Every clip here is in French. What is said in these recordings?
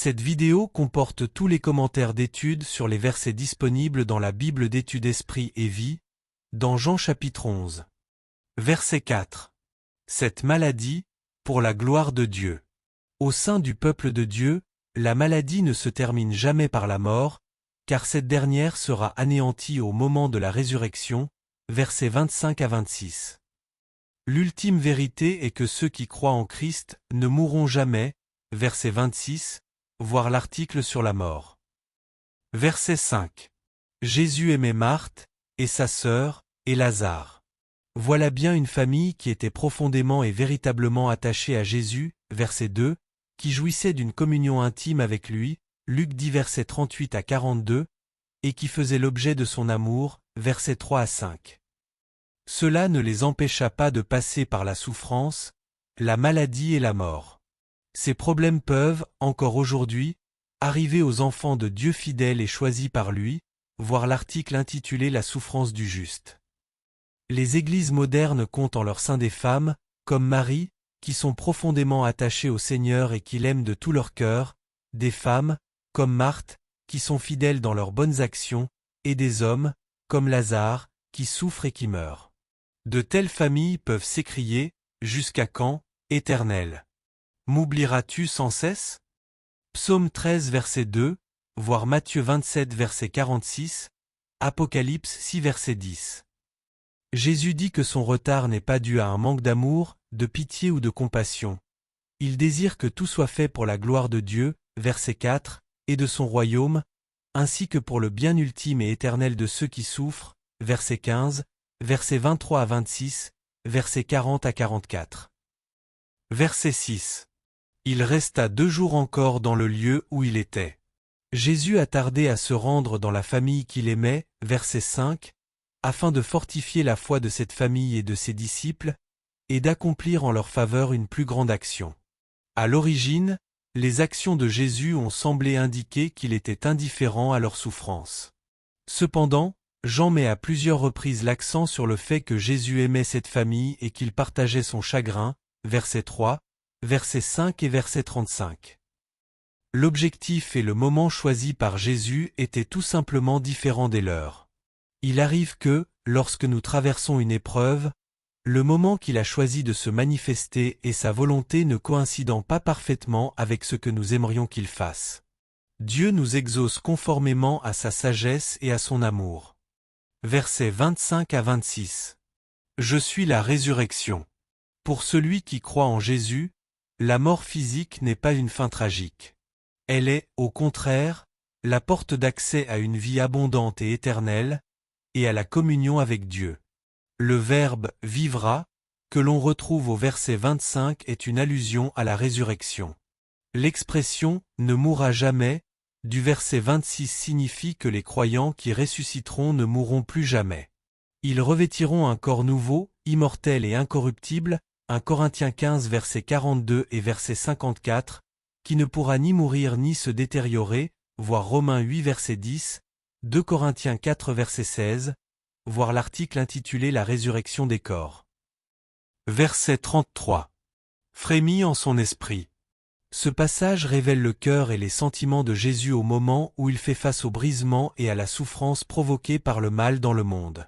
Cette vidéo comporte tous les commentaires d'études sur les versets disponibles dans la Bible d'études Esprit et Vie, dans Jean chapitre 11. Verset 4. Cette maladie, pour la gloire de Dieu. Au sein du peuple de Dieu, la maladie ne se termine jamais par la mort, car cette dernière sera anéantie au moment de la résurrection, versets 25 à 26. L'ultime vérité est que ceux qui croient en Christ ne mourront jamais, verset 26, voir l'article sur la mort. Verset 5. Jésus aimait Marthe, et sa sœur, et Lazare. Voilà bien une famille qui était profondément et véritablement attachée à Jésus, verset 2, qui jouissait d'une communion intime avec lui, Luc 10 versets 38 à 42, et qui faisait l'objet de son amour, versets 3 à 5. Cela ne les empêcha pas de passer par la souffrance, la maladie et la mort. Ces problèmes peuvent, encore aujourd'hui, arriver aux enfants de Dieu fidèles et choisis par lui, voir l'article intitulé La souffrance du juste. Les églises modernes comptent en leur sein des femmes, comme Marie, qui sont profondément attachées au Seigneur et qui l'aiment de tout leur cœur, des femmes, comme Marthe, qui sont fidèles dans leurs bonnes actions, et des hommes, comme Lazare, qui souffrent et qui meurent. De telles familles peuvent s'écrier, « Jusqu'à quand, Éternel ? M'oublieras-tu sans cesse ?» Psaume 13 verset 2, voire Matthieu 27 verset 46, Apocalypse 6 verset 10. Jésus dit que son retard n'est pas dû à un manque d'amour, de pitié ou de compassion. Il désire que tout soit fait pour la gloire de Dieu, verset 4, et de son royaume, ainsi que pour le bien ultime et éternel de ceux qui souffrent, verset 15, versets 23 à 26, versets 40 à 44. Verset 6. Il resta 2 jours encore dans le lieu où il était. Jésus a tardé à se rendre dans la famille qu'il aimait, verset 5, afin de fortifier la foi de cette famille et de ses disciples, et d'accomplir en leur faveur une plus grande action. À l'origine, les actions de Jésus ont semblé indiquer qu'il était indifférent à leur souffrance. Cependant, Jean met à plusieurs reprises l'accent sur le fait que Jésus aimait cette famille et qu'il partageait son chagrin, verset 3, verset 5 et verset 35. L'objectif et le moment choisis par Jésus étaient tout simplement différents des leurs. Il arrive que, lorsque nous traversons une épreuve, le moment qu'il a choisi de se manifester et sa volonté ne coïncidant pas parfaitement avec ce que nous aimerions qu'il fasse. Dieu nous exauce conformément à sa sagesse et à son amour. Versets 25 à 26. Je suis la résurrection. Pour celui qui croit en Jésus, la mort physique n'est pas une fin tragique. Elle est, au contraire, la porte d'accès à une vie abondante et éternelle, et à la communion avec Dieu. Le verbe « vivra » que l'on retrouve au verset 25 est une allusion à la résurrection. L'expression « ne mourra jamais » du verset 26 signifie que les croyants qui ressusciteront ne mourront plus jamais. Ils revêtiront un corps nouveau, immortel et incorruptible, 1 Corinthiens 15 verset 42 et verset 54, qui ne pourra ni mourir ni se détériorer, voir Romains 8 verset 10, 2 Corinthiens 4 verset 16, voir l'article intitulé La résurrection des corps. Verset 33. Frémit en son esprit. Ce passage révèle le cœur et les sentiments de Jésus au moment où il fait face au brisement et à la souffrance provoquée par le mal dans le monde.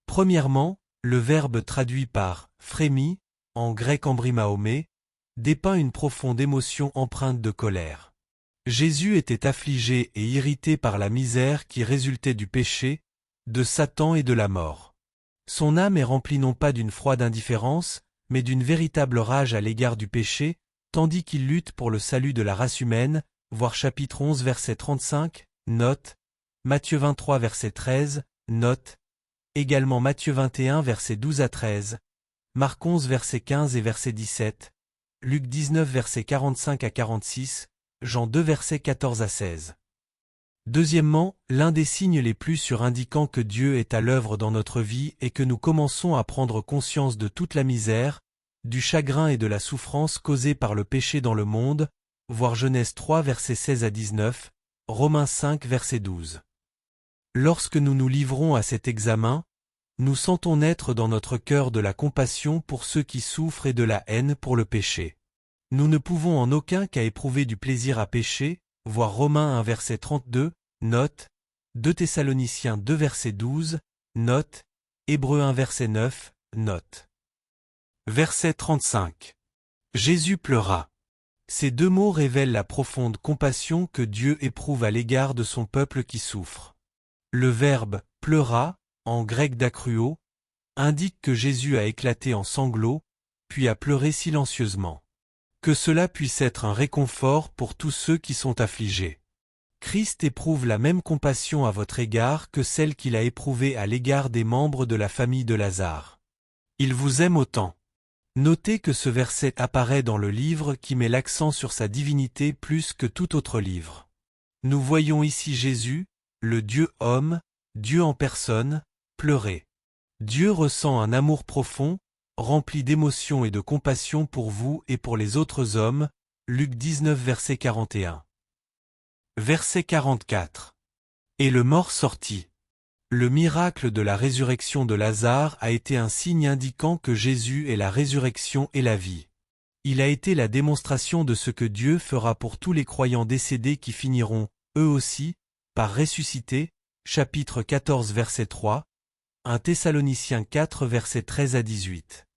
Premièrement, le verbe traduit par « frémit », en grec embrimaomé, dépeint une profonde émotion empreinte de colère. Jésus était affligé et irrité par la misère qui résultait du péché, de Satan et de la mort. Son âme est remplie non pas d'une froide indifférence, mais d'une véritable rage à l'égard du péché, tandis qu'il lutte pour le salut de la race humaine, voir chapitre 11 verset 35, note, Matthieu 23 verset 13, note, également Matthieu 21 verset 12 à 13, Marc 11 verset 15 et verset 17, Luc 19 verset 45 à 46, Jean 2 verset 14 à 16. Deuxièmement, l'un des signes les plus sûrs indiquant que Dieu est à l'œuvre dans notre vie est que nous commençons à prendre conscience de toute la misère, du chagrin et de la souffrance causée par le péché dans le monde, voir Genèse 3 versets 16 à 19, Romains 5 verset 12. Lorsque nous nous livrons à cet examen, nous sentons naître dans notre cœur de la compassion pour ceux qui souffrent et de la haine pour le péché. Nous ne pouvons en aucun cas éprouver du plaisir à pécher, voir Romains 1 verset 32, note, 2 Thessaloniciens 2 verset 12, note, Hébreux 1 verset 9, note. Verset 35. Jésus pleura. Ces deux mots révèlent la profonde compassion que Dieu éprouve à l'égard de son peuple qui souffre. Le verbe « pleura », en grec dakruo, indique que Jésus a éclaté en sanglots, puis a pleuré silencieusement. Que cela puisse être un réconfort pour tous ceux qui sont affligés. Christ éprouve la même compassion à votre égard que celle qu'il a éprouvée à l'égard des membres de la famille de Lazare. Il vous aime autant. Notez que ce verset apparaît dans le livre qui met l'accent sur sa divinité plus que tout autre livre. Nous voyons ici Jésus, le Dieu homme, Dieu en personne, pleurer. Dieu ressent un amour profond, rempli d'émotion et de compassion pour vous et pour les autres hommes, Luc 19 verset 41. Verset 44. Et le mort sortit. Le miracle de la résurrection de Lazare a été un signe indiquant que Jésus est la résurrection et la vie. Il a été la démonstration de ce que Dieu fera pour tous les croyants décédés qui finiront, eux aussi, par ressusciter, chapitre 14 verset 3, 1 Thessaloniciens 4 versets 13 à 18.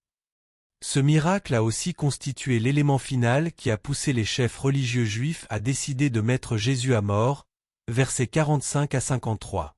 Ce miracle a aussi constitué l'élément final qui a poussé les chefs religieux juifs à décider de mettre Jésus à mort, versets 45 à 53.